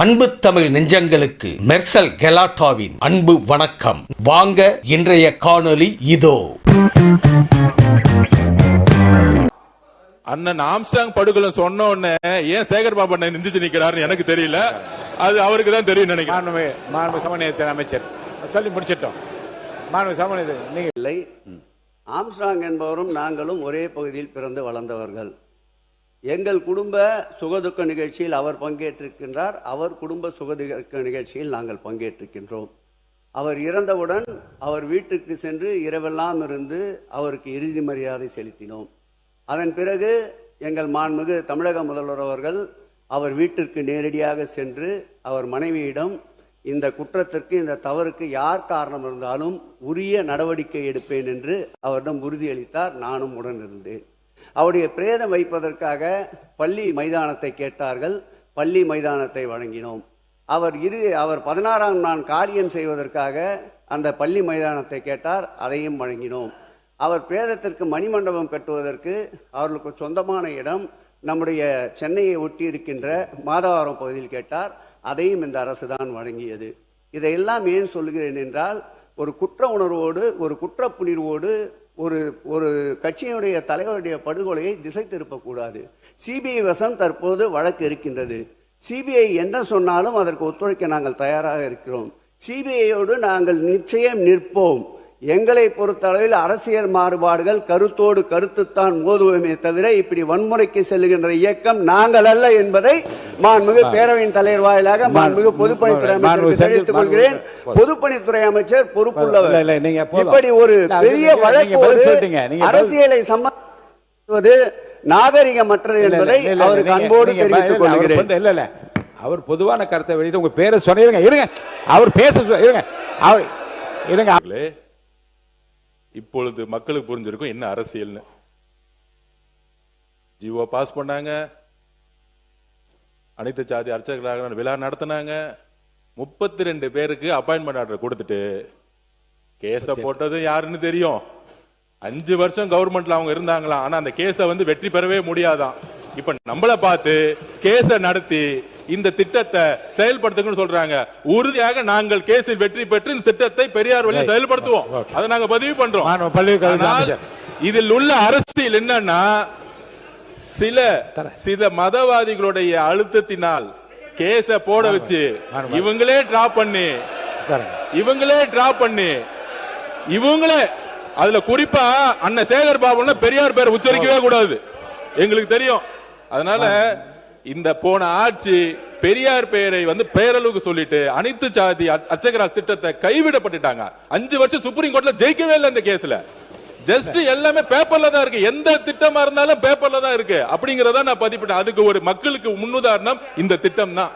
அன்பு தமிழ் நெஞ்சங்களுக்கு மெர்சல் கெலாட்டாவின் அன்பு வணக்கம். வாங்க இன்றைய காணொளி இதோ. அண்ணன் ஆம்ஸ்டாங் படுகொலை சொன்ன உடனே ஏன் சேகர் பாபு அண்ணன் நின்று நிக்கிறாருன்னு எனக்கு தெரியல. அது அவருக்கு தான் தெரியும் நினைக்கிறேன். மாண்பு சமநிலையத்தின் அமைச்சர் சொல்லி முடிச்சிட்டோம். மாண்பு சமநிலை நீங்க இல்லை. ஆம்ஸ்ட்ராங் என்பவரும் நாங்களும் ஒரே பகுதியில் பிறந்து வளர்ந்தவர்கள். எங்கள் குடும்ப சுகதுக்க நிகழ்ச்சியில் அவர் பங்கேற்றிருக்கின்றார், அவர் குடும்ப சுகதுக்க நிகழ்ச்சியில் நாங்கள் பங்கேற்றிருக்கின்றோம். அவர் இறந்தவுடன் அவர் வீட்டுக்கு சென்று இரவெல்லாம் இருந்து அவருக்கு இறுதி மரியாதை செலுத்தினோம். அதன் பிறகு எங்கள் மாண்புமிகு தமிழக முதல்வர் அவர்கள் அவர் வீட்டிற்கு நேரடியாக சென்று அவர் மனைவியிடம் இந்த குற்றத்திற்கு, இந்த தவறுக்கு யார் காரணம் இருந்தாலும் உரிய நடவடிக்கை எடுப்பேன் என்று அவரிடம் உறுதியளித்தார். நானும் உடன் இருந்தேன். அவருடைய பிரேதம் வைப்பதற்காக பள்ளி மைதானத்தை கேட்டார்கள். பள்ளி மைதானத்தை வழங்கினோம். அவர் 16ஆம் நாள் காரியம் செய்வதற்காக அந்த பள்ளி மைதானத்தை கேட்டார், அதையும் வழங்கினோம். அவர் பிரேதத்திற்கு மணிமண்டபம் கட்டுவதற்கு அவர்களுக்கு சொந்தமான இடம் நம்முடைய சென்னையை ஒட்டி இருக்கின்ற மாதவரம் பகுதியில் கேட்டார், அதையும் இந்த அரசு தான் வழங்கியது. இதையெல்லாம் ஏன் சொல்கிறேன் என்றால், ஒரு குற்ற உணர்வோடு, ஒரு குற்றப்புணர்வோடு ஒரு கட்சியினுடைய தலைவருடைய படுகொலையை திசை திருப்பக்கூடாது. சிபிஐ வசம் தற்போது வழக்கு இருக்கின்றது. சிபிஐ என்ன சொன்னாலும் அதற்கு ஒத்துழைக்க நாங்கள் தயாராக இருக்கிறோம். சிபிஐயோடு நாங்கள் நிச்சயம் நிற்போம். எங்களை பொறுத்தளவில் அரசியல் மாறுபாடுகள் கருத்தோடு கருத்துத்தான் மோதுவோமே தவிர இப்படி வன்முறைக்கு செல்லுகின்ற இயக்கம் நாங்கள் அல்ல என்பதை மாண்புமிகு பேரவையின் தலைவர் வாயிலாக மாண்புமிகு பொதுப்பணித்துறை அமைச்சர் தெரிவித்துக் கொள்கிறேன். பொதுப்பணித்துறை அமைச்சர் பொறுப்புள்ளவர். இப்படி ஒரு பெரிய வழக்கோடு அரசியலை சம்பந்தப்படுவது நாகரிகமற்றது என்பதை அவருக்கு அன்போடு தெரிவித்துக் கொள்கிறேன். அவர் பொதுவான கருத்தை வெளியிட்டு உங்க பேரை சொன்னீங்க. இருங்க, அவர் பேச இருங்க, அவர் இருங்க. இப்பொழுது மக்களுக்கு புரிஞ்சிருக்கும் என்ன அரசியல்னு. ஜிஓ பாஸ் பண்ணாங்க, அனைத்து சாதி அர்ச்சகர்களாக விழா நடத்தினாங்க, 32 பேருக்கு அப்பாயின்மெண்ட் ஆர்டர் கொடுத்துட்டு கேஸ போட்டது யாருன்னு தெரியும். 5 வருஷம் கவர்மெண்ட்ல அவங்க இருந்தாங்களா, ஆனா அந்த கேஸ வெற்றி பெறவே முடியாதான். இப்ப நம்மள பார்த்து கேஸ நடத்தி இந்த திட்டத்தை செயல்படுத்துங்கன்னு சொல்றாங்க. உறுதியாக நாங்கள் கேஸில் வெற்றி பெற்று இந்த திட்டத்தை பெரியார் வழியில் செயல்படுத்துவோம். அதை நாங்க பதிவு பண்றோம். இதில் உள்ள அரசியல் என்னன்னா, சில மதவாதிகளுடைய அழுத்தத்தினால் கேஸ போட வச்சு இவங்களே டிராப் பண்ணி இவங்களே அதுல குறிப்பா அண்ணன் சேகர் பாபு பெரியார் பேர் உச்சரிக்கவே கூடாது, எங்களுக்கு தெரியும். அதனால இந்த போன ஆட்சி பெரியார் பெயரை பேரளவுக்கு சொல்லிட்டு அனைத்து சாதி அர்ச்சகரால் திட்டத்தை கைவிடப்பட்டுட்டாங்க. 5 வருஷம் சுப்ரீம் கோர்ட்ல ஜெயிக்கவே இல்லை இந்த கேஸ்ல. ஜஸ்ட் எல்லாமே பேப்பர்ல தான் இருக்கு. எந்த திட்டமா இருந்தாலும் பேப்பர்ல தான் இருக்கு. அப்படிங்கறத நான் பதிப்பிட்டேன். அதுக்கு ஒரு மக்களுக்கு முன்னுதாரணம் இந்த திட்டம் தான்.